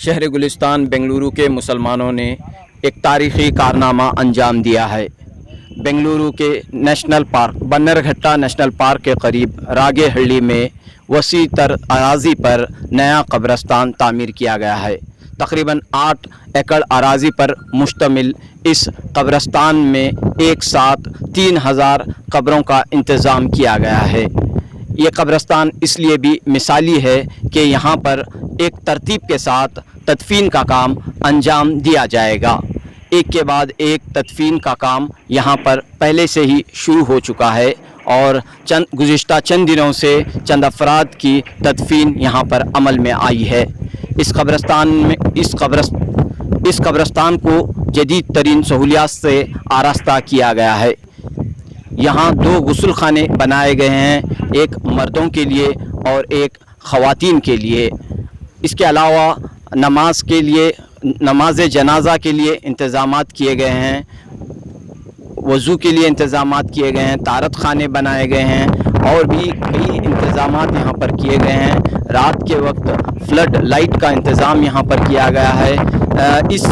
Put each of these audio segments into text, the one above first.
शहर गुलिस्तान बेंगलुरु के मुसलमानों ने एक तारीख़ी कारनामा अंजाम दिया है। बेंगलुरु के national park Bannerghatta national park के करीब रागेहल्ली में वसी तर अराज़ी पर नया कब्रस्तान तामीर किया गया है। तकरीबन 8 एकड़ अराज़ी पर मुश्तमिल इस कब्रस्तान में एक साथ 3000 कब्रों का इंतज़ाम किया गया है। ये कब्रस्तान इसलिए भी मिसाली है कि यहाँ पर एक तरतीब के साथ तदफीन का काम अंजाम दिया जाएगा। एक के बाद एक तदफीन का काम यहाँ पर पहले से ही शुरू हो चुका है और गुज़िश्ता चंद दिनों से चंद अफराद की तदफीन यहाँ पर अमल में आई है। इस कब्रस्तान को जदीद तरीन सहूलियात से आरास्ता किया गया है। यहाँ 2 गुस्ल खाने बनाए गए हैं, एक मर्दों के लिए और एक ख़वातीन के लिए। इसके अलावा नमाज के लिए नमाज जनाजा के लिए इंतज़ामात किए गए हैं, वज़ू के लिए इंतज़ामात किए गए हैं, तारत खाने बनाए गए हैं और भी कई इंतज़ामात यहाँ पर किए गए हैं। रात के वक्त फ्लड लाइट का इंतज़ाम यहाँ पर किया गया है। इस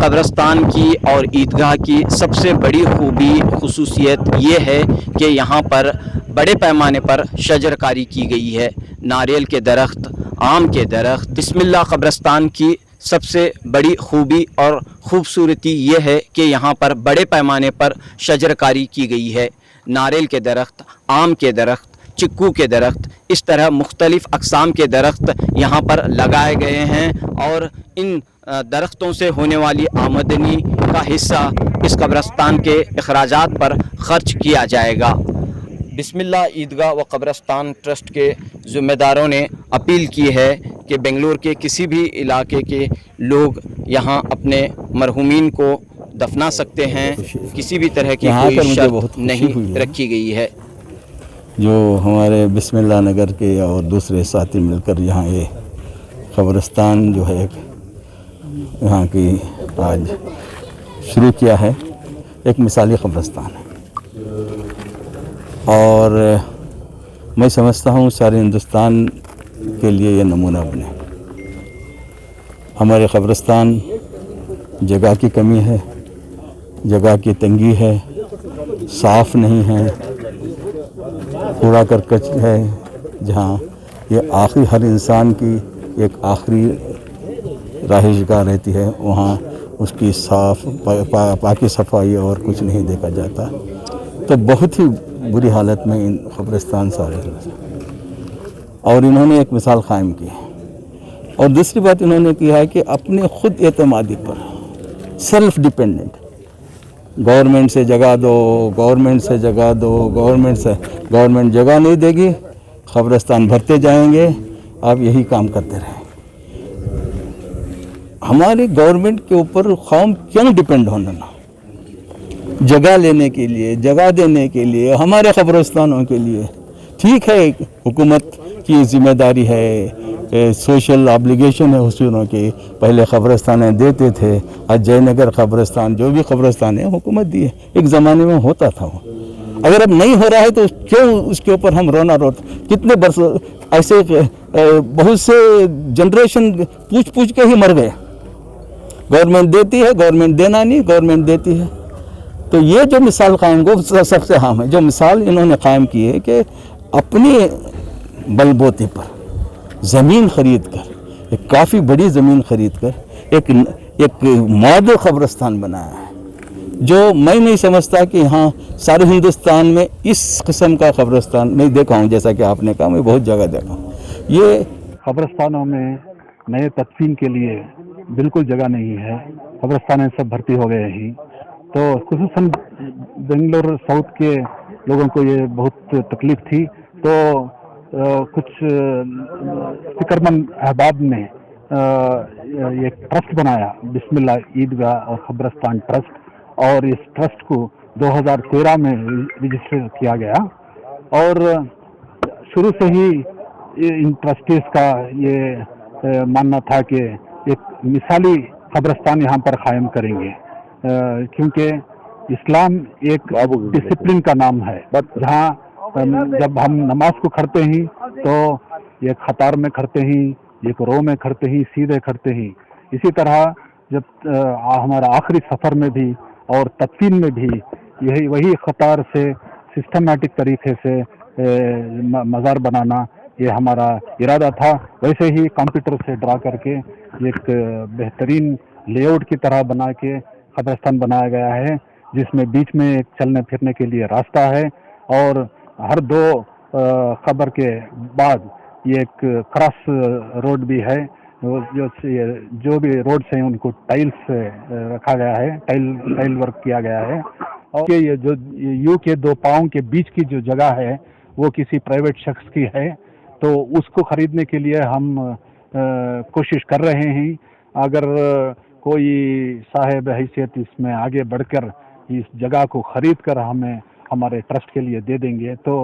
कब्रस्तान की और ईदगाह की सबसे बड़ी खूबी खुसूसियत ये है कि यहाँ पर बड़े पैमाने पर शजरकारी की गई है। नारियल के दरख्त, आम के दरख्त। बिस्मिल्लाह कब्रस्तान की सबसे बड़ी खूबी और ख़ूबसूरती ये है कि यहाँ पर बड़े पैमाने पर शजरकारी की गई है। नारियल के दरख्त, आम के दरख्त, चिक्कू के दरख्त, इस तरह मुख्तलिफ़ अक़साम के दरख्त यहाँ पर लगाए गए हैं और इन दरख्तों से होने वाली आमदनी का हिस्सा इस कब्रस्तान के अखराजात पर ख़र्च किया जाएगा। बिस्मिल्लाह ईदगाह व कब्रस्तान ट्रस्ट के ज़िम्मेदारों ने अपील की है कि बेंगलुरु के किसी भी इलाके के लोग यहाँ अपने मरहूमीन को दफना सकते हैं। किसी भी तरह की कोई शर्त नहीं रखी गई है। जो हमारे बिस्मिल्लाह नगर के और दूसरे साथी मिलकर यहाँ ये कब्रस्तान जो है यहाँ की आज शुरू किया है, एक मिसाली कब्रस्तान है और मैं समझता हूँ सारे हिंदुस्तान के लिए ये नमूना बने। हमारे कब्रस्तान जगह की कमी है, जगह की तंगी है, साफ़ नहीं है, कूड़ा करकट है। जहाँ ये आखिरी हर इंसान की एक आखिरी रहायशगाह रहती है, वहाँ उसकी साफ़ पाकी सफाई और कुछ नहीं देखा जाता। तो बहुत ही बुरी हालत में इन कब्रिस्तान सारे हैं और इन्होंने एक मिसाल कायम की है। और दूसरी बात इन्होंने की है कि अपने ख़ुद एतमादी पर सेल्फ डिपेंडेंट, गवर्नमेंट से जगह दो, गवर्नमेंट से जगह दो, गवर्नमेंट जगह नहीं देगी, कब्रिस्तान भरते जाएंगे, आप यही काम करते रहें। हमारी गवर्नमेंट के ऊपर कौम क्यों डिपेंड होना ना, जगह लेने के लिए, जगह देने के लिए, हमारे कब्रिस्तानों के लिए। ठीक है, हुकूमत की ज़िम्मेदारी है, सोशल ऑब्लिगेशन है हुसूलों की। पहले कब्रिस्तान देते थे, आज जयनगर कब्रिस्तान, जो भी कब्रिस्तान है हुकूमत दी है। एक ज़माने में होता था वो, अगर अब नहीं हो रहा है तो क्यों उसके ऊपर हम रोना रोते। कितने बरस ऐसे बहुत से जनरेशन पूछ के ही मर गए। गवर्नमेंट देती है, गवर्नमेंट देना नहीं, गवर्नमेंट देती है। तो ये जो मिसाल कायम को सबसे अहम है, जो मिसाल इन्होंने कायम की है कि अपने बलबूते पर ज़मीन ख़रीद कर, एक काफ़ी बड़ी ज़मीन ख़रीद कर एक मॉडल कब्रिस्तान बनाया है, जो मैं नहीं समझता कि हाँ सारे हिंदुस्तान में इस किस्म का कब्रिस्तान नहीं देखा हूँ। जैसा कि आपने कहा, मैं बहुत जगह देखा हूँ। ये कब्रिस्तानों में नए तदफीन के लिए बिल्कुल जगह नहीं है, कब्रिस्तान सब भर्ती हो गए ही। तो खुसूसन बेंगलुरु साउथ के लोगों को ये बहुत तकलीफ थी। तो कुछ फिक्रमंद अहबाब ने ये ट्रस्ट बनाया, बिस्मिल्लाह ईदगाह और कब्रिस्तान ट्रस्ट, और इस ट्रस्ट को 2013 में रजिस्टर किया गया। और शुरू से ही इन ट्रस्टीज का ये मानना था कि एक मिसाली कब्रिस्तान यहाँ पर कायम करेंगे, क्योंकि इस्लाम एक डिसिप्लिन का नाम है। जहाँ जब हम नमाज को करते हैं तो एक कतार में करते हैं, एक रो में खड़ते ही, सीधे खड़ते ही। इसी तरह जब हमारा आखिरी सफ़र में भी और तदफीन में भी यही वही कतार से सिस्टमेटिक तरीके से मज़ार बनाना ये हमारा इरादा था। वैसे ही कंप्यूटर से ड्रा करके एक बेहतरीन लेआउट की तरह बना के कब्रिस्तान बनाया गया है, जिसमें बीच में एक चलने फिरने के लिए रास्ता है और हर दो कब्र के बाद ये एक क्रॉस रोड भी है। जो भी रोड से उनको टाइल्स से रखा गया है, टाइल वर्क किया गया है। और ये जो यू के दो पाँव के बीच की जो जगह है वो किसी प्राइवेट शख्स की है, तो उसको खरीदने के लिए हम कोशिश कर रहे हैं। अगर कोई साहिब हैसियत इसमें आगे बढ़कर इस जगह को खरीद कर हमें हमारे ट्रस्ट के लिए दे देंगे तो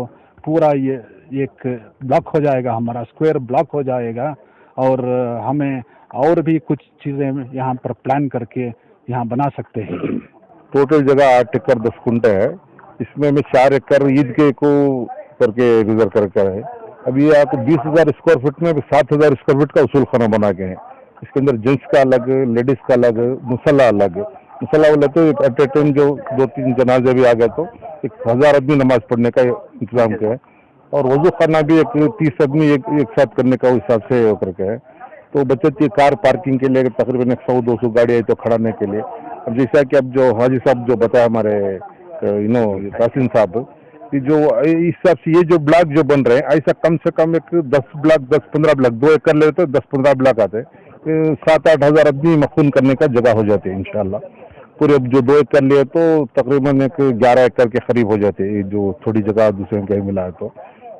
पूरा ये एक ब्लॉक हो जाएगा, हमारा स्क्वायर ब्लॉक हो जाएगा और हमें और भी कुछ चीज़ें यहाँ पर प्लान करके यहाँ बना सकते हैं। टोटल जगह 8 एकड़ 10 कुंटे है। इसमें में 4 एकड़ ईद के को करके रिजर्व करके है। अभी ये आपको 20,000 स्क्वायर फीट में 7,000 स्क्वायर फीट का उसूल खाना बना के है। इसके अंदर जेंट्स का अलग, लेडीज का अलग, मुसल्ला अलग। मुसल्ला वाला तो एक एट ए टाइम जो 2-3 जनाजे भी आ गए तो 1000 आदमी नमाज पढ़ने का इंतजाम किया है और वजू खाना भी एक 30 आदमी एक साथ करने का हिसाब से करके है। तो बचत की कार पार्किंग के लिए तकरीबन 100-200 गाड़ी आई तो खड़ाने के लिए। अब जैसा कि अब जो हाजी साहब जो बताया हमारे तासीन साहब कि जो इस हिसाब से ये जो ब्लॉक जो बन रहे हैं ऐसा कम से कम एक 10-15 ब्लॉक 2 एकड़ ले तो 10-15 ब्लॉक आते हैं। 7-8 हज़ार आदमी मखून करने का जगह हो जाती है इंशाल्लाह। पूरे जो 2 एकड़ लिए तो तकरीबन एक 11 एकड़ के करीब हो जाते हैं। जो थोड़ी जगह दूसरे कहीं मिला है तो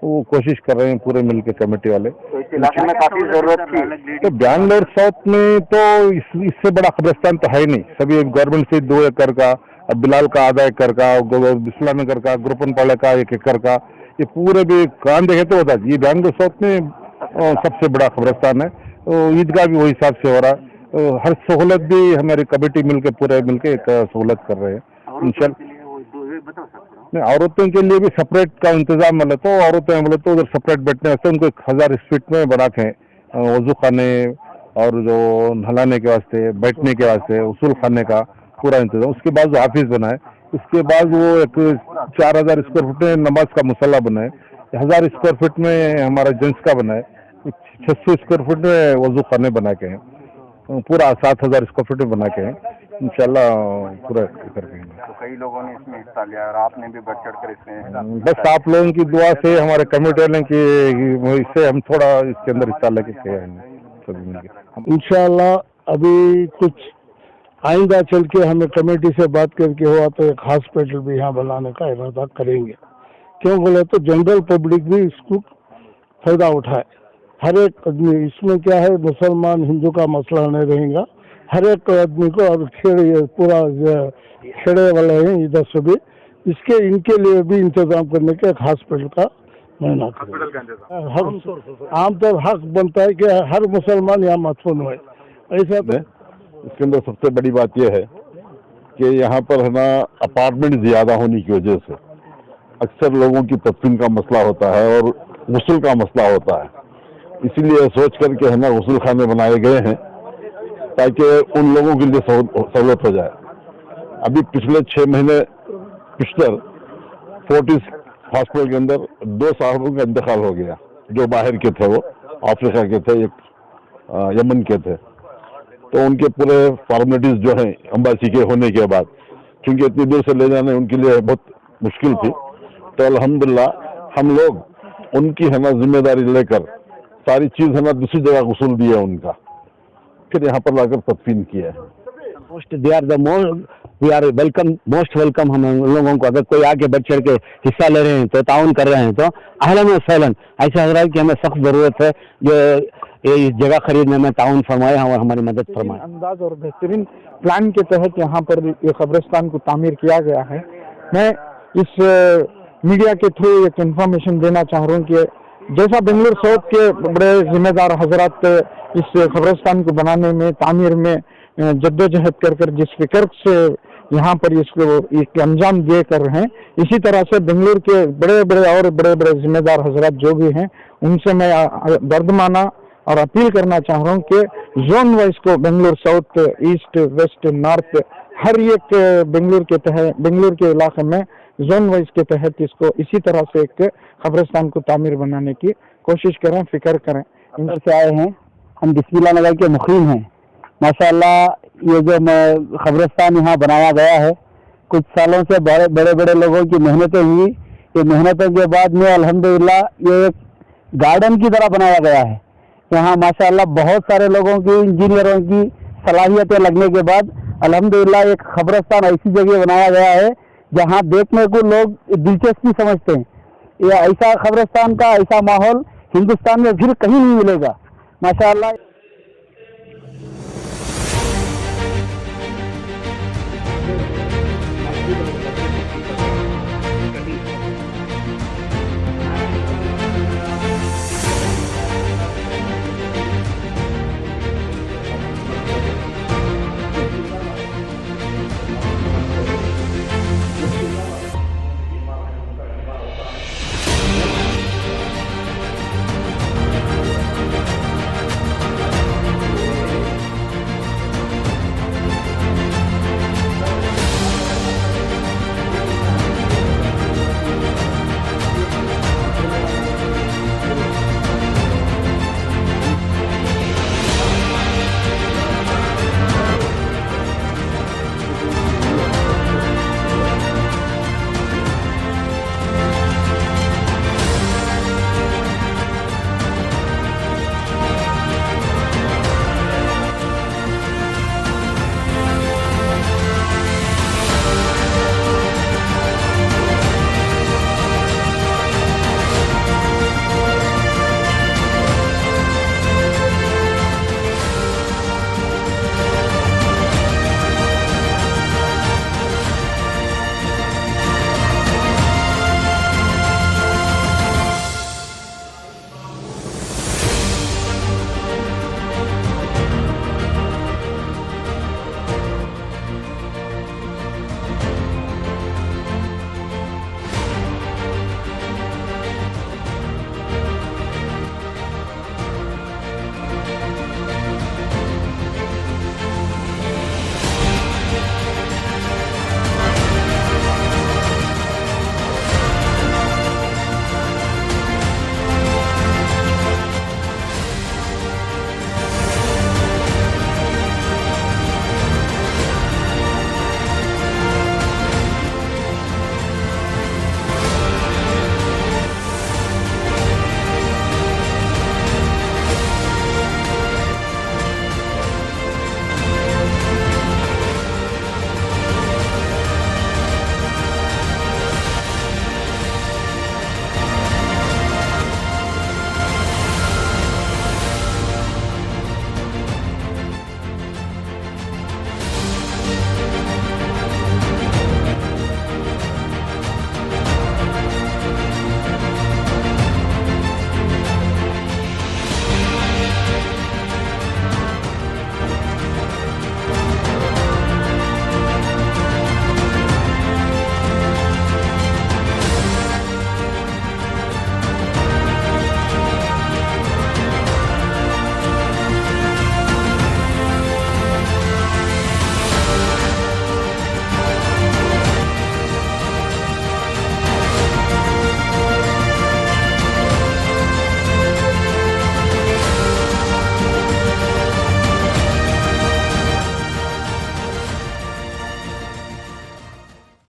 वो कोशिश कर रहे हैं पूरे मिलके कमेटी वाले। तो इस इलाके में काफी जरूरत थी। तो बैंगलोर साउथ में तो इससे बड़ा कब्रिस्तान तो है नहीं। सभी गवर्नमेंट से 2 एकड़ का, अब बिलाल का आधा एकड़ का, बिस्ला नगर का, गुरपनपाड़ा का 1 एकड़ का, ये पूरे भी कान देखे तो बता ये बैंगलोर साउथ में सबसे बड़ा कब्रिस्तान है। ईदगाह भी वही हिसाब से हो रहा है। हर सहूलत भी हमारी कमेटी मिलके पूरे मिलके एक सहूलत कर रहे हैं इंशाल्लाह। औरतों के लिए भी सेपरेट का इंतजाम मिले तो औरतें बोले तो उधर सेपरेट बैठने वास्ते उनको 1000 फीट में बना के वजू खाने और जो नहलाने के वास्ते, बैठने के वास्ते, उसूल खाने का पूरा इंतजाम। उसके बाद जो हाफिज बनाए, उसके बाद वो एक 4000 स्क्वायर फीट में नमाज का मुसल्ला बनाए, 1000 स्क्वायर फीट में हमारा जेंट्स का बनाए, 600 स्क्वायर फीट में वजू खाने बना के हैं, पूरा 7000 स्क्वायर फीट में बना के हैं इंशाल्लाह पूरा करके। तो कई लोगों ने इसमें हिस्सा लिया और आपने भी बढ़ चढ़ कर इसमें बस आप लोगों की दुआ से हमारे कमेटी वाले की इससे हम थोड़ा इसके अंदर हिस्सा लेके सभी इंशाल्लाह। अभी कुछ आइंदा चल के हमें कमेटी से बात करके हुआ तो एक हॉस्पिटल भी यहाँ बनाने का इरादा करेंगे। क्यों बोले तो जनरल पब्लिक भी इसको फायदा उठाए। हर एक आदमी इसमें क्या है, मुसलमान हिंदू का मसला नहीं रहेगा। हर एक आदमी को अब पूरा खेड़े वाले हैं इधर से भी, इसके इनके लिए भी इंतजाम करने के एक हॉस्पिटल का महीना आमतौर हक बनता है कि हर मुसलमान यहाँ मदफून हुए। ऐसा तो इसके अंदर सबसे बड़ी बात यह है कि यहाँ पर है ना अपार्टमेंट ज्यादा होने की वजह से अक्सर लोगों की तदफीन का मसला होता है और गुस्ल का मसला होता है। इसीलिए सोच करके है ना गुस्ल खाने बनाए गए हैं ताकि उन लोगों के लिए सहूलत हो जाए। अभी पिछले 6 महीने पिछतर फोर्टिस हॉस्पिटल के अंदर 2 साहबों का इंतकाल हो गया जो बाहर के थे, वो अफ्रीका के थे, एक यमन के थे। तो उनके पूरे फॉर्मेलिटीज जो हैं एम्बेसी के होने के बाद, क्योंकि इतनी दूर से ले जाने उनके लिए बहुत मुश्किल थी, तो अल्हम्दुलिल्लाह हम लोग उनकी है ना जिम्मेदारी लेकर सारी चीज़ है ना दूसरी जगह वसूल दिया उनका, फिर यहाँ पर लाकर तदफीन किया है। They are the we are welcome, most welcome. हम लोगों को अगर कोई आके बढ़ चढ़ के हिस्सा ले रहे हैं तो ताउन कर रहे हैं तो अहलन व सहलन। ऐसा लग रहा है कि हमें सख्त ज़रूरत है जो इस जगह खरीदने में ताउन फरमाए और हमारी मदद फरमाए। अंदाज और बेहतरीन प्लान के तहत यहाँ पर ये कब्रिस्तान को तामीर किया गया है। मैं इस मीडिया के थ्रू एक इन्फॉर्मेशन देना चाह रहा हूँ कि जैसा बेंगलुरु साउथ के बड़े जिम्मेदार हजरात इस कब्रिस्तान को बनाने में, तामीर में जद्दोजहद कर जिस फिक्र से यहाँ पर इसको एक अंजाम दिए कर रहे हैं, इसी तरह से बेंगलुरु के बड़े बड़े जिम्मेदार हजरात जो भी हैं उनसे मैं दर्दमाना और अपील करना चाह रहा हूँ कि जोन वाइज को Bengaluru south, east, west, north, हर एक बेंगलुरु के इलाके में जोन वाइज के तहत इसको इसी तरह से एक कब्रिस्तान को तामीर बनाने की कोशिश करें, फिक्र करें। अंदर से आए हैं, हम बिस्मिल्लाह नगर के मुक़ीम हैं। माशाअल्लाह ये जो कब्रिस्तान यहाँ बनाया गया है, कुछ सालों से बड़े बड़े लोगों की मेहनतें हुई। ये मेहनतों के बाद में अल्हम्दुलिल्लाह ये एक गार्डन की तरह बनाया गया है। यहाँ माशाअल्लाह बहुत सारे लोगों की, इंजीनियरों की सलाहियतें लगने के बाद अल्हम्दुलिल्लाह एक कब्रिस्तान ऐसी जगह बनाया गया है जहाँ देखने को लोग दिलचस्पी समझते हैं। ये ऐसा कब्रिस्तान का ऐसा माहौल हिंदुस्तान में फिर कहीं नहीं मिलेगा माशाअल्लाह।